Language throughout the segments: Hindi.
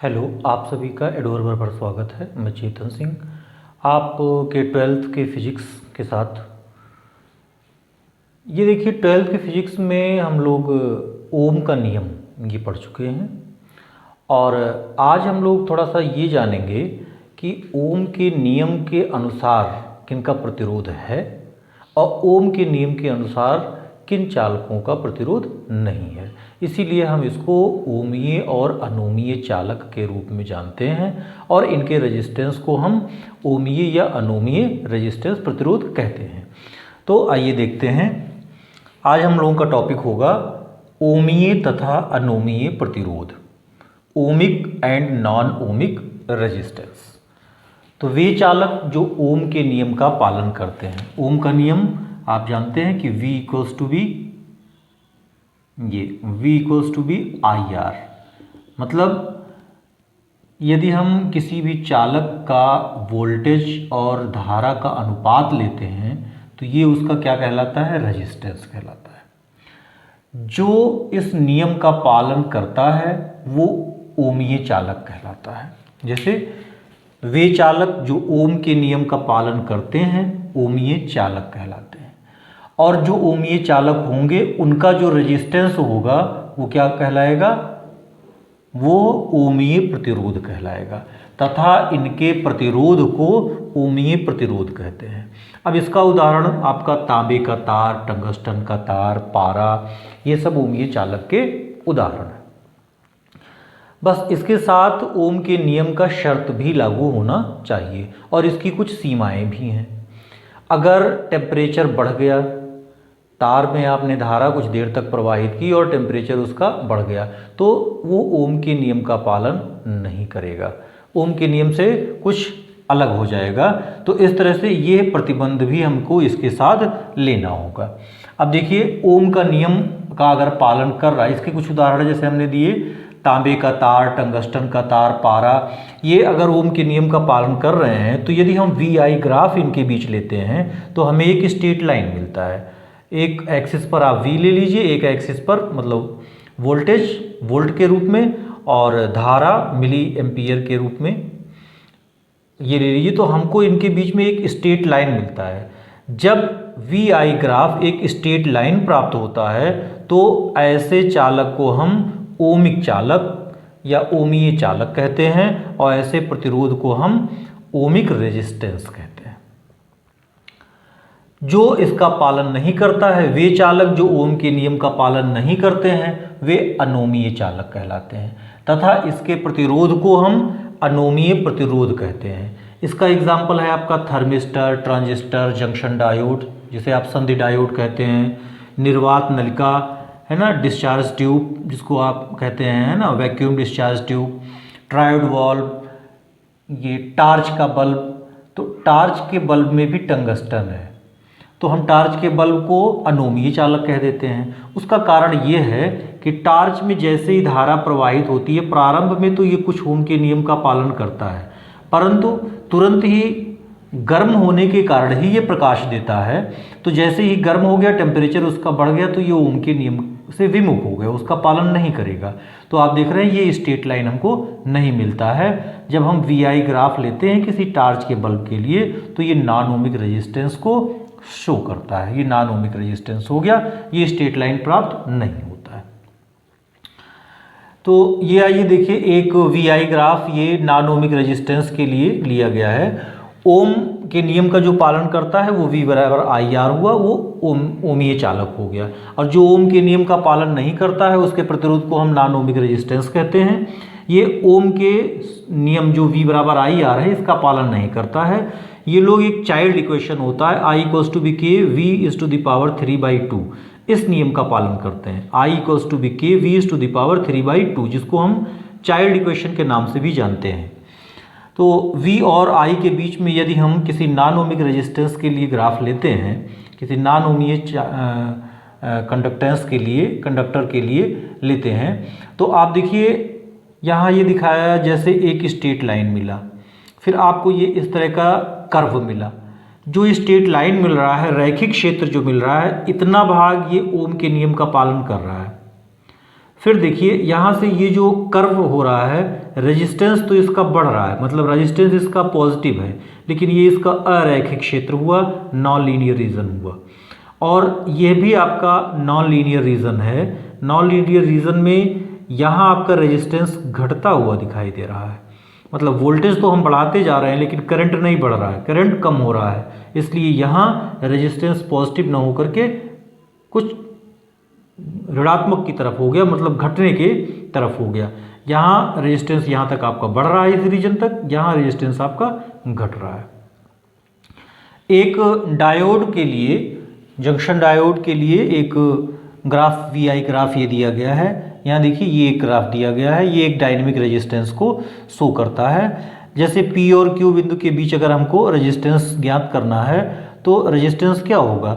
हेलो, आप सभी का एडोर पर स्वागत है। मैं चेतन सिंह आपके 12th के फिजिक्स के साथ। ये देखिए, 12th के फिजिक्स में हम लोग ओम का नियम ये पढ़ चुके हैं और आज हम लोग थोड़ा सा ये जानेंगे कि ओम के नियम के अनुसार किनका प्रतिरोध है और ओम के नियम के अनुसार किन चालकों का प्रतिरोध नहीं है। इसीलिए हम इसको ओमीय और अनोमीय चालक के रूप में जानते हैं और इनके रेजिस्टेंस को हम ओमीय या अनोमीय रेजिस्टेंस प्रतिरोध कहते हैं। तो आइए देखते हैं, आज हम लोगों का टॉपिक होगा ओमीय तथा अनोमीय प्रतिरोध, ohmic and non ohmic resistance. तो वे चालक जो ओम के नियम का पालन करते हैं। ओम का नियम आप जानते हैं कि V equals to B I R. मतलब यदि हम किसी भी चालक का वोल्टेज और धारा का अनुपात लेते हैं तो ये उसका क्या कहलाता है? रेजिस्टेंस कहलाता है। जो इस नियम का पालन करता है वो ओमीय चालक कहलाता है। जैसे वे चालक जो ओम के नियम का पालन करते हैं ओमीय चालक कहलाते हैं और जो ओमीय चालक होंगे उनका जो रेजिस्टेंस होगा वो क्या कहलाएगा? वो ओमीय प्रतिरोध कहलाएगा तथा इनके प्रतिरोध को ओमीय प्रतिरोध कहते हैं। अब इसका उदाहरण आपका तांबे का तार, टंगस्टन का तार, पारा, ये सब ओमीय चालक के उदाहरण हैं। बस इसके साथ ओम के नियम का शर्त भी लागू होना चाहिए और इसकी कुछ सीमाएं भी हैं। अगर टेम्परेचर बढ़ गया, तार में आपने धारा कुछ देर तक प्रवाहित की और टेम्परेचर उसका बढ़ गया तो वो ओम के नियम का पालन नहीं करेगा, ओम के नियम से कुछ अलग हो जाएगा। तो इस तरह से ये प्रतिबंध भी हमको इसके साथ लेना होगा। अब देखिए, ओम का नियम का अगर पालन कर रहा है, इसके कुछ उदाहरण जैसे हमने दिए, तांबे का तार, टंगस्टन का तार, पारा, ये अगर ओम के नियम का पालन कर रहे हैं तो यदि हम वी आई ग्राफ इनके बीच लेते हैं तो हमें एक स्ट्रेट लाइन मिलता है। एक एक्सिस पर आप V ले लीजिए, एक एक्सिस पर मतलब वोल्टेज वोल्ट के रूप में और धारा मिली एम्पियर के रूप में ये ले लीजिए, तो हमको इनके बीच में एक स्ट्रेट लाइन मिलता है। जब वी आई ग्राफ एक स्ट्रेट लाइन प्राप्त होता है तो ऐसे चालक को हम ओमिक चालक या ओमीय चालक कहते हैं और ऐसे प्रतिरोध को हम ओमिक रेजिस्टेंस कहते हैं। जो इसका पालन नहीं करता है, वे चालक जो ओम के नियम का पालन नहीं करते हैं वे अनोमीय चालक कहलाते हैं तथा इसके प्रतिरोध को हम अनोमीय प्रतिरोध कहते हैं। इसका एग्जाम्पल है आपका थर्मिस्टर, ट्रांजिस्टर, जंक्शन डायोड जिसे आप संधि डायोड कहते हैं, निर्वात नलिका है ना, डिस्चार्ज ट्यूब जिसको आप कहते हैं है ना, vacuum discharge tube, triode valve, ये टार्च का बल्ब। तो टार्च के बल्ब में भी टंगस्टन है तो हम टार्च के बल्ब को अनोमीय चालक कह देते हैं। उसका कारण ये है कि टार्च में जैसे ही धारा प्रवाहित होती है, प्रारंभ में तो ये कुछ ओम के नियम का पालन करता है, परंतु तुरंत ही गर्म होने के कारण ही ये प्रकाश देता है। तो जैसे ही गर्म हो गया, टेम्परेचर उसका बढ़ गया तो ये ओम के नियम से विमुख हो गया, उसका पालन नहीं करेगा। तो आप देख रहे हैं ये स्ट्रेट लाइन हमको नहीं मिलता है। जब हम वी आई ग्राफ लेते हैं किसी टार्च के बल्ब के लिए तो ये नॉन ओमिक रेजिस्टेंस को शो करता है, ये नॉन ओमिक रेजिस्टेंस हो गया, ये स्ट्रेट लाइन प्राप्त नहीं होता है। तो ये आइए देखिए, एक वी आई ग्राफ ये नॉन ओमिक रेजिस्टेंस के लिए लिया गया है। ओम के नियम का जो पालन करता है वो V बराबर आई आर हुआ, वो ओमीय चालक हो गया, और जो ओम के नियम का पालन नहीं करता है उसके प्रतिरोध को हम नॉन ओमिक रेजिस्टेंस कहते हैं। ये ओम के नियम जो V बराबर आई आर है इसका पालन नहीं करता है। ये लोग एक चाइल्ड इक्वेशन होता है I equals to B K V is to the power 3/2, इस नियम का पालन करते हैं। I equals to B K V is to the power 3/2, जिसको हम चाइल्ड इक्वेशन के नाम से भी जानते हैं। तो V और I के बीच में यदि हम किसी नॉन ओमिक रेजिस्टेंस के लिए ग्राफ लेते हैं, किसी नॉन ओमीय कंडक्टेंस के लिए, कंडक्टर के लिए लेते हैं, तो आप देखिए यहाँ ये दिखाया जैसे एक स्ट्रेट लाइन मिला, फिर आपको ये इस तरह का कर्व मिला। जो स्ट्रेट लाइन मिल रहा है, रैखिक क्षेत्र जो मिल रहा है, इतना भाग ये ओम के नियम का पालन कर रहा है। फिर देखिए यहाँ से ये जो कर्व हो रहा है, रेजिस्टेंस तो इसका बढ़ रहा है, मतलब रेजिस्टेंस इसका पॉजिटिव है, लेकिन ये इसका अरैखिक क्षेत्र हुआ, नॉन लीनियर रीजन हुआ। और ये भी आपका नॉन लीनियर रीजन है। नॉन लीनियर रीजन में यहाँ आपका रेजिस्टेंस घटता हुआ दिखाई दे रहा है, मतलब वोल्टेज तो हम बढ़ाते जा रहे हैं लेकिन करंट नहीं बढ़ रहा है, करंट कम हो रहा है, इसलिए यहाँ रेजिस्टेंस पॉजिटिव ना होकर के कुछ ऋणात्मक की तरफ हो गया, मतलब घटने के तरफ हो गया। यहाँ रेजिस्टेंस यहाँ तक आपका बढ़ रहा है, इस रीजन तक, यहाँ रेजिस्टेंस आपका घट रहा है। एक डायोड के लिए, जंक्शन डायोड के लिए एक ग्राफ VI ग्राफ ये दिया गया है। यहाँ देखिए ये एक ग्राफ दिया गया है, ये एक डायनेमिक रेजिस्टेंस को शो करता है। जैसे P और Q बिंदु के बीच अगर हमको रेजिस्टेंस ज्ञात करना है तो रेजिस्टेंस क्या होगा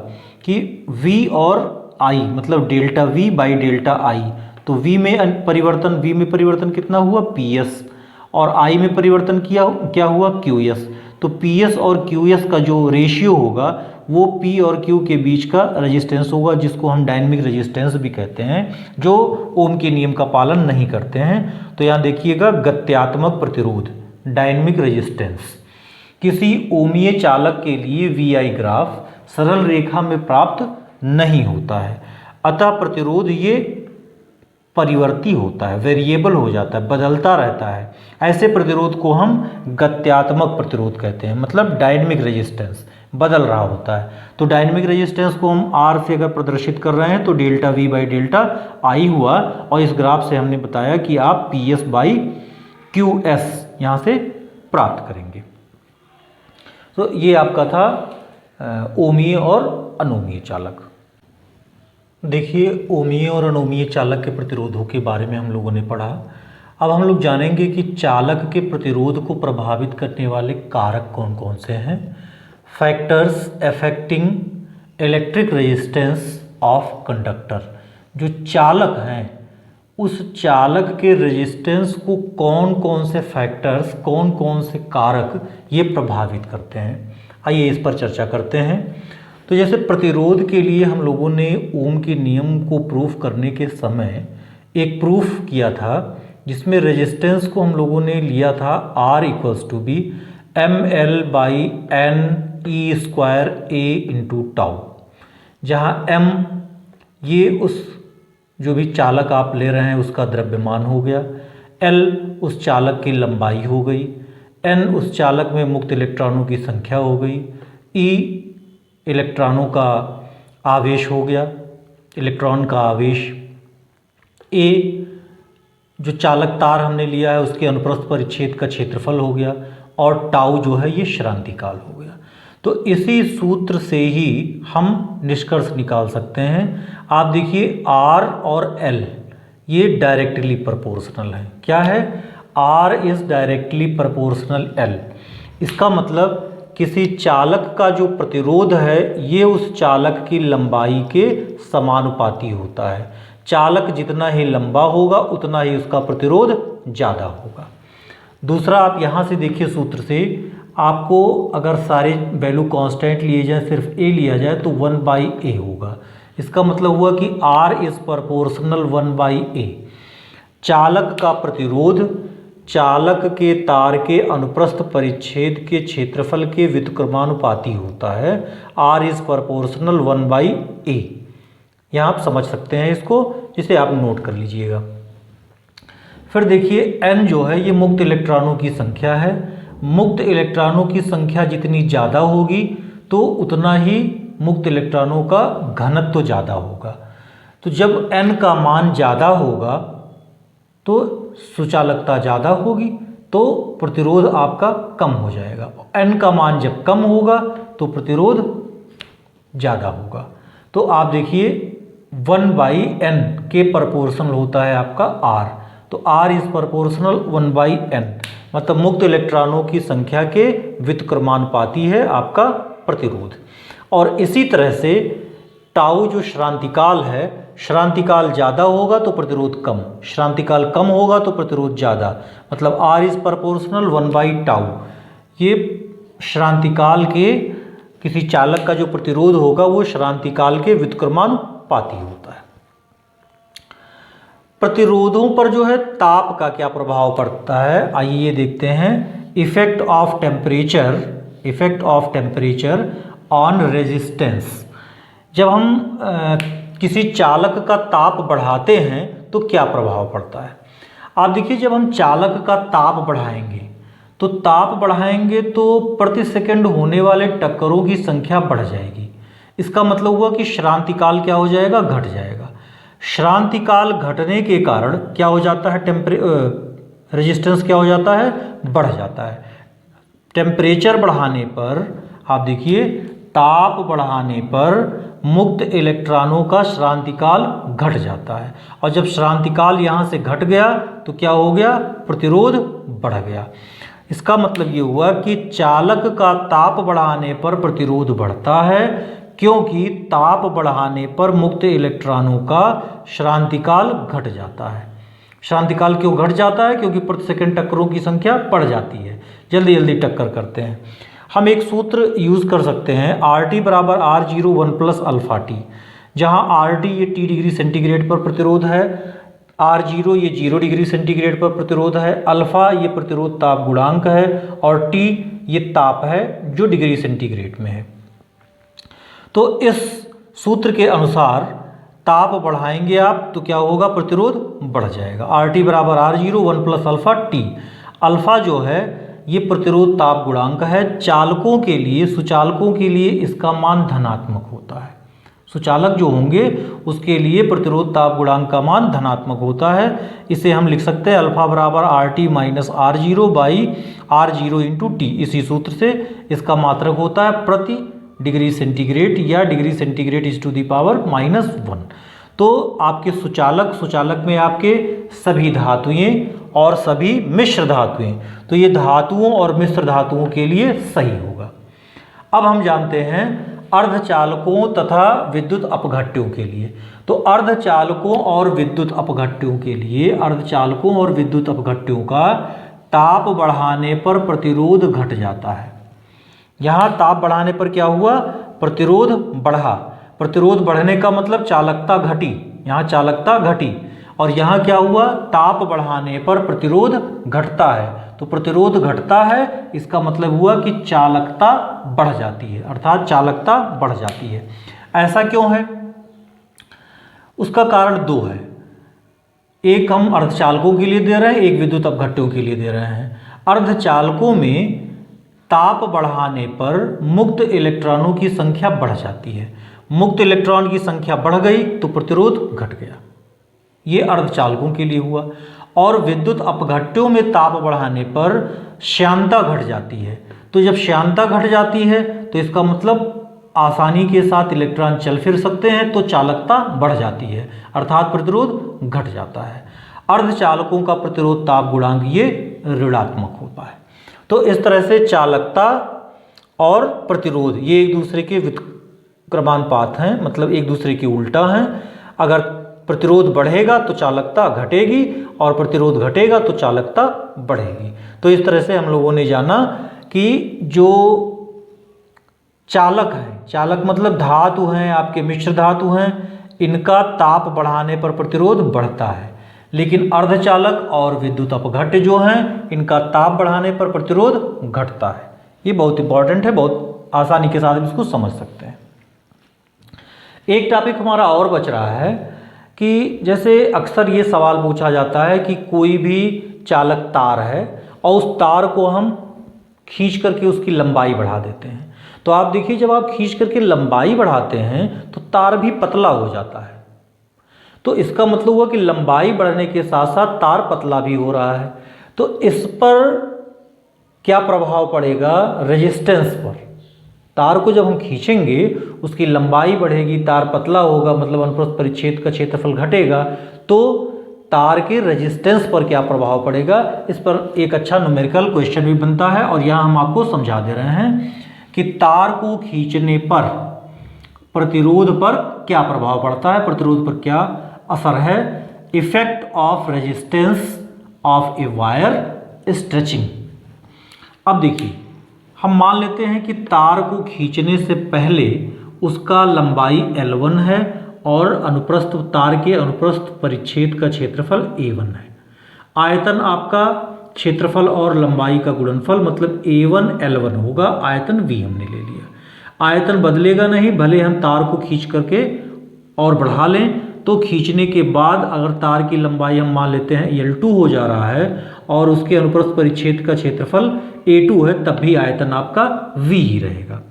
कि V और I, मतलब delta V by delta I। तो V में परिवर्तन कितना हुआ PS, और I में परिवर्तन क्या हुआ QS। तो PS और QS का जो रेशियो होगा वो P और Q के बीच का रेजिस्टेंस होगा, जिसको हम डायनेमिक रेजिस्टेंस भी कहते हैं, जो ओम के नियम का पालन नहीं करते हैं। तो यहाँ देखिएगा गत्यात्मक प्रतिरोध, डायनेमिक रेजिस्टेंस। किसी ओमीय चालक के लिए VI ग्राफ सरल रेखा में प्राप्त नहीं होता है, अतः प्रतिरोध ये परिवर्ती होता है, वेरिएबल हो जाता है, बदलता रहता है। ऐसे प्रतिरोध को हम गत्यात्मक प्रतिरोध कहते हैं, मतलब डायनेमिक रेजिस्टेंस बदल रहा होता है। तो डायनेमिक रेजिस्टेंस को हम R से अगर प्रदर्शित कर रहे हैं तो delta V by delta I हुआ, और इस ग्राफ से हमने बताया कि आप PS बाई QS यहाँ से प्राप्त करेंगे। तो ये आपका था ओमीय और अनोमीय चालक। देखिए ओमीय और अनोमीय चालक के प्रतिरोधों के बारे में हम लोगों ने पढ़ा। अब हम लोग जानेंगे कि चालक के प्रतिरोध को प्रभावित करने वाले कारक कौन कौन से हैं। Factors affecting electric resistance of conductor. जो चालक हैं उस चालक के रेजिस्टेंस को कौन कौन से फैक्टर्स, कौन कौन से कारक ये प्रभावित करते हैं, आइए इस पर चर्चा करते हैं। तो जैसे प्रतिरोध के लिए हम लोगों ने ओम के नियम को प्रूफ करने के समय एक प्रूफ किया था, जिसमें रेजिस्टेंस को हम लोगों ने लिया था R equals to B ML by N E square A into tau, जहाँ M ये उस जो भी चालक आप ले रहे हैं उसका द्रव्यमान हो गया, L उस चालक की लंबाई हो गई, N उस चालक में मुक्त इलेक्ट्रॉनों की संख्या हो गई, E इलेक्ट्रॉनों का आवेश हो गया, इलेक्ट्रॉन का आवेश, A जो चालक तार हमने लिया है उसके अनुप्रस्थ परिच्छेद का क्षेत्रफल हो गया, और टाउ जो है ये श्रांति काल हो गया। तो इसी सूत्र से ही हम निष्कर्ष निकाल सकते हैं। आप देखिए R और L ये डायरेक्टली प्रोपोर्शनल है। क्या है? R is directly proportional L। इसका मतलब किसी चालक का जो प्रतिरोध है ये उस चालक की लंबाई के समानुपाती होता है। चालक जितना ही लंबा होगा उतना ही उसका प्रतिरोध ज़्यादा होगा। दूसरा, आप यहाँ से देखिए सूत्र से, आपको अगर सारे वैल्यू कांस्टेंट लिए जाए, सिर्फ A लिया जाए तो 1/A होगा। इसका मतलब हुआ कि R इज प्रोपोर्शनल 1/A। चालक का प्रतिरोध चालक के तार के अनुप्रस्थ परिच्छेद के क्षेत्रफल के व्युत्क्रमानुपाती होता है। R is proportional 1/A। यहाँ आप समझ सकते हैं इसको, इसे आप नोट कर लीजिएगा। फिर देखिए N जो है ये मुक्त इलेक्ट्रॉनों की संख्या है। मुक्त इलेक्ट्रॉनों की संख्या जितनी ज़्यादा होगी तो उतना ही मुक्त इलेक्ट्रॉनों का घनत्व ज़्यादा होगा। तो जब N का मान ज़्यादा होगा तो सुचालकता ज़्यादा होगी, तो प्रतिरोध आपका कम हो जाएगा। N का मान जब कम होगा तो प्रतिरोध ज़्यादा होगा। तो आप देखिए 1/N के प्रोपोर्शनल होता है आपका R। तो R इज प्रोपोर्शनल 1/N, मतलब मुक्त इलेक्ट्रॉनों की संख्या के व्युत्क्रमानुपाती है आपका प्रतिरोध। और इसी तरह से टाउ जो श्रांतिकाल है, श्रांतिकाल ज़्यादा होगा तो प्रतिरोध कम, श्रांतिकाल कम होगा तो प्रतिरोध ज़्यादा, मतलब R इज प्रोपोर्शनल 1/टाउ। ये श्रांतिकाल के किसी चालक का जो प्रतिरोध होगा वो श्रांतिकाल के व्युत्क्रमानुपाती होता है। प्रतिरोधों पर जो है ताप का क्या प्रभाव पड़ता है, आइए ये देखते हैं। Effect of temperature on resistance. जब हम किसी चालक का ताप बढ़ाते हैं तो क्या प्रभाव पड़ता है। आप देखिए, जब हम चालक का ताप बढ़ाएंगे तो प्रति सेकंड होने वाले टक्करों की संख्या बढ़ जाएगी। इसका मतलब हुआ कि श्रांतिकाल क्या हो जाएगा, घट जाएगा। श्रांतिकाल घटने के कारण क्या हो जाता है, रेजिस्टेंस क्या हो जाता है, बढ़ जाता है। टेम्परेचर बढ़ाने पर आप देखिए, ताप बढ़ाने पर मुक्त इलेक्ट्रॉनों का श्रांतिकाल घट जाता है, और जब श्रांतिकाल यहाँ से घट गया तो क्या हो गया, प्रतिरोध बढ़ गया। इसका मतलब ये हुआ कि चालक का ताप बढ़ाने पर प्रतिरोध बढ़ता है, क्योंकि ताप बढ़ाने पर मुक्त इलेक्ट्रॉनों का श्रांतिकाल घट जाता है। श्रांतिकाल क्यों घट जाता है, क्योंकि प्रति सेकंड टक्करों की संख्या बढ़ जाती है, जल्दी जल्दी टक्कर करते हैं। हम एक सूत्र यूज़ कर सकते हैं, RT बराबर R01 + अल्फ़ा टी, जहाँ RT ये T डिग्री सेंटीग्रेड पर प्रतिरोध है, R0 ये 0 डिग्री सेंटीग्रेड पर प्रतिरोध है, अल्फ़ा ये प्रतिरोध ताप गुणांक है, और T ये ताप है जो डिग्री सेंटीग्रेड में है। तो इस सूत्र के अनुसार ताप बढ़ाएंगे आप तो क्या होगा, प्रतिरोध बढ़ जाएगा। RT बराबर R01 + अल्फ़ा टी। अल्फ़ा जो है ये प्रतिरोध ताप गुणांक है। चालकों के लिए, सुचालकों के लिए इसका मान धनात्मक होता है। सुचालक जो होंगे उसके लिए प्रतिरोध ताप गुणांक का मान धनात्मक होता है। इसे हम लिख सकते हैं अल्फ़ा बराबर RT - R0 / R0 × T। इसी सूत्र से इसका मात्रक होता है प्रति डिग्री सेंटीग्रेड, या डिग्री सेंटीग्रेड (−1). तो आपके सुचालक में आपके सभी धातुएं और सभी मिश्र धातुएं, तो ये धातुओं और मिश्र धातुओं के लिए सही होगा। अब हम जानते हैं अर्धचालकों तथा विद्युत अपघट्यों के लिए। तो अर्धचालकों और विद्युत अपघट्यों का ताप बढ़ाने पर प्रतिरोध घट जाता है। यहाँ ताप बढ़ाने पर क्या हुआ, प्रतिरोध बढ़ा। प्रतिरोध बढ़ने का मतलब चालकता घटी, यहाँ चालकता घटी, और यहाँ क्या हुआ, ताप बढ़ाने पर प्रतिरोध घटता है। तो प्रतिरोध घटता है, इसका मतलब हुआ कि चालकता बढ़ जाती है, अर्थात चालकता बढ़ जाती है। ऐसा क्यों है, उसका कारण दो है। एक हम अर्धचालकों के लिए दे रहे हैं, एक विद्युत अपघट्यों के लिए दे रहे हैं। अर्धचालकों में ताप बढ़ाने पर मुक्त इलेक्ट्रॉनों की संख्या बढ़ जाती है। मुक्त इलेक्ट्रॉन की संख्या बढ़ गई तो प्रतिरोध घट गया। ये अर्धचालकों के लिए हुआ। और विद्युत अपघट्यों में ताप बढ़ाने पर श्यानता घट जाती है। तो जब श्यानता घट जाती है तो इसका मतलब आसानी के साथ इलेक्ट्रॉन चल फिर सकते हैं, तो चालकता बढ़ जाती है, अर्थात प्रतिरोध घट जाता है। अर्धचालकों का प्रतिरोध ताप गुणांक ये ऋणात्मक होता है। तो इस तरह से चालकता और प्रतिरोध ये एक दूसरे के व्युत्क्रमानुपात हैं, मतलब एक दूसरे के उल्टा हैं। अगर प्रतिरोध बढ़ेगा तो चालकता घटेगी, और प्रतिरोध घटेगा तो चालकता बढ़ेगी। तो इस तरह से हम लोगों ने जाना कि जो चालक हैं, चालक मतलब धातु हैं, आपके मिश्र धातु हैं, इनका ताप बढ़ाने पर प्रतिरोध बढ़ता है, लेकिन अर्धचालक और विद्युत अपघट्य जो हैं इनका ताप बढ़ाने पर प्रतिरोध घटता है। ये बहुत इंपॉर्टेंट है, बहुत आसानी के साथ इसको समझ सकते हैं। एक टॉपिक हमारा और बच रहा है कि जैसे अक्सर ये सवाल पूछा जाता है कि कोई भी चालक तार है और उस तार को हम खींच करके उसकी लंबाई बढ़ा देते हैं। तो आप देखिए, जब आप खींच करके लंबाई बढ़ाते हैं तो तार भी पतला हो जाता है। तो इसका मतलब हुआ कि लंबाई बढ़ने के साथ साथ तार पतला भी हो रहा है। तो इस पर क्या प्रभाव पड़ेगा, रेजिस्टेंस पर। तार को जब हम खींचेंगे उसकी लंबाई बढ़ेगी, तार पतला होगा, मतलब अनुप्रस्थ परिच्छेद का क्षेत्रफल घटेगा, तो तार के रेजिस्टेंस पर क्या प्रभाव पड़ेगा, इस पर एक अच्छा न्यूमेरिकल क्वेश्चन भी बनता है। और यहाँ हम आपको समझा दे रहे हैं कि तार को खींचने पर प्रतिरोध पर क्या प्रभाव पड़ता है, प्रतिरोध पर क्या असर है। Effect of resistance of a wire stretching. अब देखिए, हम मान लेते हैं कि तार को खींचने से पहले उसका लंबाई L1 है और अनुप्रस्थ तार के अनुप्रस्थ परिच्छेद का क्षेत्रफल A1 है। आयतन आपका क्षेत्रफल और लंबाई का गुणनफल मतलब A1 L1 होगा। आयतन V हमने ले लिया। आयतन बदलेगा नहीं, भले हम तार को खींच करके और बढ़ा लें, तो खींचने के बाद अगर तार की लंबाई हम मान लेते हैं L2 हो जा रहा है और उसके अनुप्रस्थ परिच्छेद का क्षेत्रफल A2 है, तब भी आयतन आपका V ही रहेगा।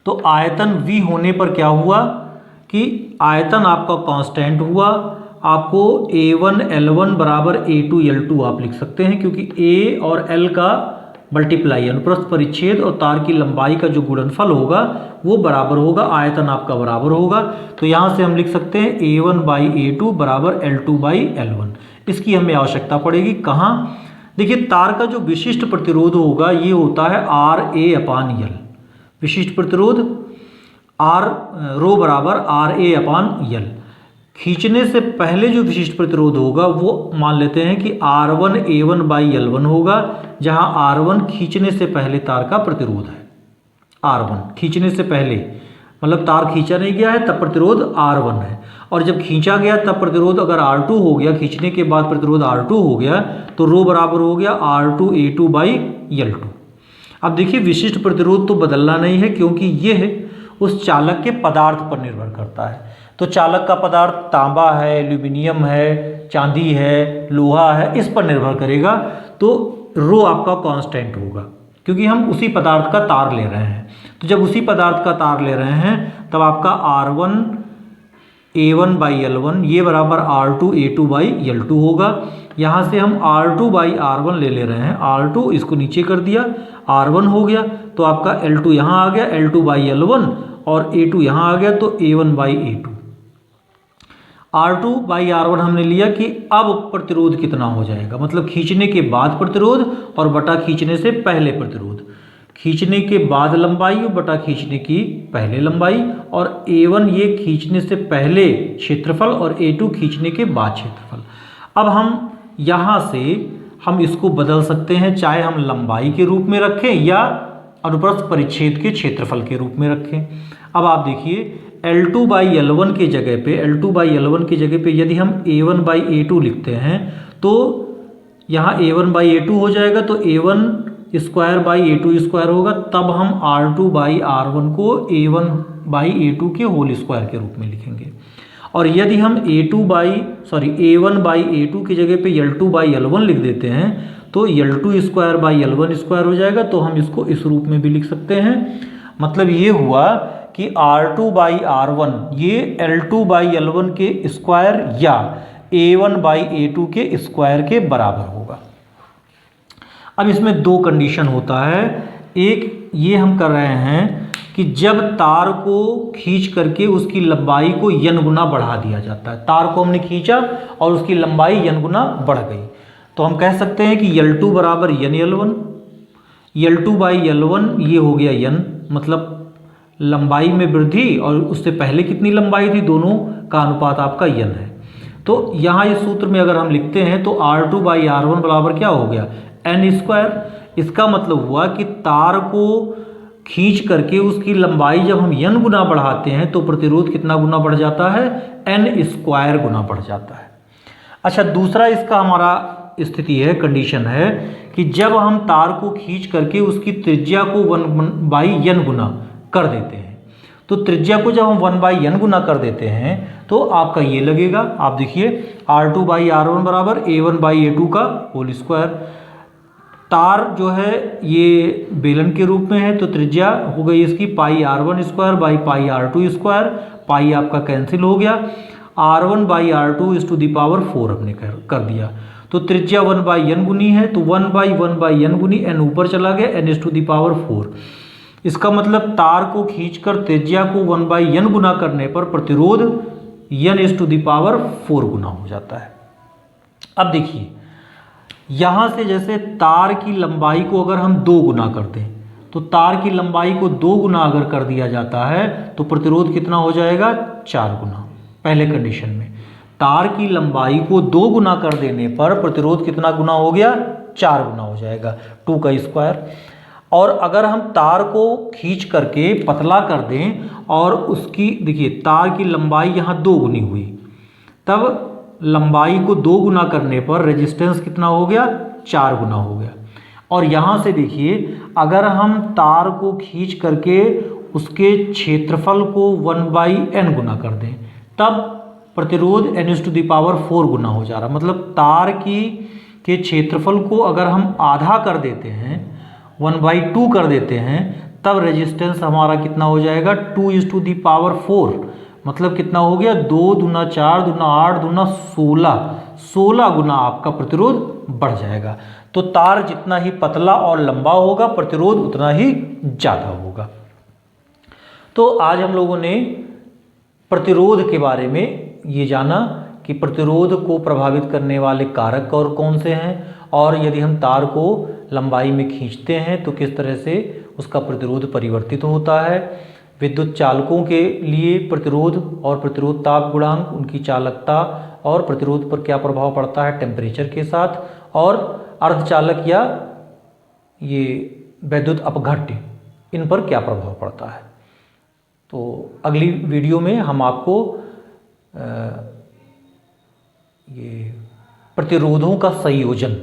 तो आयतन V होने पर क्या हुआ कि आयतन आपका कांस्टेंट हुआ। आपको A1 L1 बराबर A2 L2 आप लिख सकते हैं, क्योंकि A और L का मल्टीप्लाई अनुप्रस्थ परिच्छेद और तार की लंबाई का जो गुणनफल होगा वो बराबर होगा, आयतन आपका बराबर होगा। तो यहाँ से हम लिख सकते हैं A1 बाई A2 बराबर L2 बाई L1। इसकी हमें आवश्यकता पड़ेगी कहाँ? देखिए, तार का जो विशिष्ट प्रतिरोध होगा ये होता है RA/L। विशिष्ट प्रतिरोध रो बराबर RA/L। खींचने से पहले जो विशिष्ट प्रतिरोध होगा वो मान लेते हैं कि R1 A1 बाई L1 होगा, जहां R1 खींचने से पहले तार का प्रतिरोध है। R1 खींचने से पहले मतलब तार खींचा नहीं गया है तब प्रतिरोध R1 है, और जब खींचा गया तब प्रतिरोध अगर R2 हो गया, खींचने के बाद प्रतिरोध R2 हो गया, तो रो बराबर हो गया R2 A2 बाई L2। अब देखिए, विशिष्ट प्रतिरोध तो बदलना नहीं है, क्योंकि यह उस चालक के पदार्थ पर निर्भर करता है। तो चालक का पदार्थ तांबा है, एल्यूमिनियम है, चांदी है, लोहा है, इस पर निर्भर करेगा। तो रो आपका कांस्टेंट होगा, क्योंकि हम उसी पदार्थ का तार ले रहे हैं। तो जब उसी पदार्थ का तार ले रहे हैं तब आपका R1 A1 बाई L1 ये बराबर R2 A2 बाई L2 होगा। यहाँ से हम R2 बाई R1 ले रहे हैं। R2 इसको नीचे कर दिया, R1 हो गया, तो आपका L2 यहाँ आ गया, L2 बाई L1, और A2 यहाँ आ गया, तो A1 by A2। R2 by R1 हमने लिया कि अब प्रतिरोध कितना हो जाएगा, मतलब खींचने के बाद प्रतिरोध और बटा खींचने से पहले प्रतिरोध। खींचने के बाद लंबाई बटा खींचने की पहले लंबाई, और A1 ये खींचने से पहले क्षेत्रफल और A2 खींचने के बाद क्षेत्रफल। अब हम यहाँ से हम इसको बदल सकते हैं, चाहे हम लंबाई के रूप में रखें या अनुप्रस्थ परिच्छेद के क्षेत्रफल के रूप में रखें। अब आप देखिए, L2 बाई L1 के जगह पे L2 बाई L1 की जगह पे यदि हम A1 बाई A2 लिखते हैं तो यहाँ A1 बाई A2 हो जाएगा, तो A1 square by A2 square होगा। तब हम R2 बाई R1 को A1 बाई A2 के होल स्क्वायर के रूप में लिखेंगे। और यदि हम A1 बाई A2 की जगह पे L2 बाई L1 लिख देते हैं तो L2 square by L1 square हो जाएगा। तो हम इसको इस रूप में भी लिख सकते हैं। मतलब ये हुआ कि R2 बाई R1 ये L2 बाई L1 के स्क्वायर या A1 बाई A2 के स्क्वायर के बराबर होगा। अब इसमें दो कंडीशन होता है। एक ये हम कर रहे हैं कि जब तार को खींच करके उसकी लंबाई को n गुना बढ़ा दिया जाता है। तार को हमने खींचा और उसकी लंबाई n गुना बढ़ गई, तो हम कह सकते हैं कि L2 बराबर n L1। L2 by L1 ये हो गया n, मतलब लंबाई में वृद्धि और उससे पहले कितनी लंबाई थी, दोनों का अनुपात आपका n है। तो यहाँ इस सूत्र में अगर हम लिखते हैं तो R2 बाई R1 बराबर क्या हो गया, n स्क्वायर। इसका मतलब हुआ कि तार को खींच करके उसकी लंबाई जब हम n गुना बढ़ाते हैं तो प्रतिरोध कितना गुना बढ़ जाता है, n स्क्वायर गुना बढ़ जाता है। अच्छा, दूसरा इसका हमारा स्थिति है, कंडीशन है कि जब हम तार को खींच करके उसकी त्रिज्या को 1 बाई n गुना कर देते हैं। तो त्रिज्या को जब हम 1 बाई n गुना कर देते हैं तो आपका ये लगेगा, आप देखिए R2 बाई R1 बराबर A1 बाई A2 का होल स्क्वायर। तार जो है ये बेलन के रूप में है, तो त्रिज्या हो गई इसकी pi R1 square by pi R2 square. Pi आपका कैंसिल हो गया, R1 बाई R2 इस टू दी पावर 4 हमने कर दिया। तो त्रिज्या 1 बाई n गुनी है, तो 1 बाई n गुनी n ऊपर चला गया, n इस टू दी पावर 4। इसका मतलब तार को खींचकर त्रिज्या को 1 बाई n गुना करने पर प्रतिरोध n इस टू दी पावर 4 गुना हो जाता है। अब देखिए, यहाँ से जैसे तार की लंबाई को अगर हम 2 गुना कर दें, तो तार की लंबाई को 2 गुना अगर कर दिया जाता है तो प्रतिरोध कितना हो जाएगा, 4 गुना। पहले कंडीशन में तार की लंबाई को 2 गुना कर देने पर प्रतिरोध कितना गुना हो गया, 4 गुना हो जाएगा, 2 का स्क्वायर। और अगर हम तार को खींच करके पतला कर दें और उसकी देखिए तार की लंबाई यहाँ 2 गुनी हुई, तब लंबाई को 2 गुना करने पर रेजिस्टेंस कितना हो गया, 4 गुना हो गया। और यहाँ से देखिए अगर हम तार को खींच करके उसके क्षेत्रफल को 1/n गुना कर दें, तब प्रतिरोध n⁴ गुना हो जा रहा। मतलब तार के क्षेत्रफल को अगर हम आधा कर देते हैं, 1/2 कर देते हैं, तब रेजिस्टेंस हमारा कितना हो जाएगा, 2⁴। मतलब कितना हो गया, 2 दूना 4 दूना 8 दूना 16 गुना आपका प्रतिरोध बढ़ जाएगा। तो तार जितना ही पतला और लंबा होगा, प्रतिरोध उतना ही ज़्यादा होगा। तो आज हम लोगों ने प्रतिरोध के बारे में ये जाना कि प्रतिरोध को प्रभावित करने वाले कारक और कौन से हैं, और यदि हम तार को लंबाई में खींचते हैं तो किस तरह से उसका प्रतिरोध परिवर्तित होता है। विद्युत चालकों के लिए प्रतिरोध और प्रतिरोध ताप गुणांक, उनकी चालकता और प्रतिरोध पर क्या प्रभाव पड़ता है टेम्परेचर के साथ, और अर्धचालक या ये वैद्युत अपघट्य, इन पर क्या प्रभाव पड़ता है। तो अगली वीडियो में हम आपको ये प्रतिरोधों का संयोजन,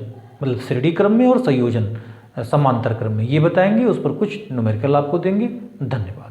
मतलब श्रेणी क्रम में और संयोजन समांतर क्रम में, ये बताएंगे। उस पर कुछ न्यूमेरिकल आपको देंगे। धन्यवाद।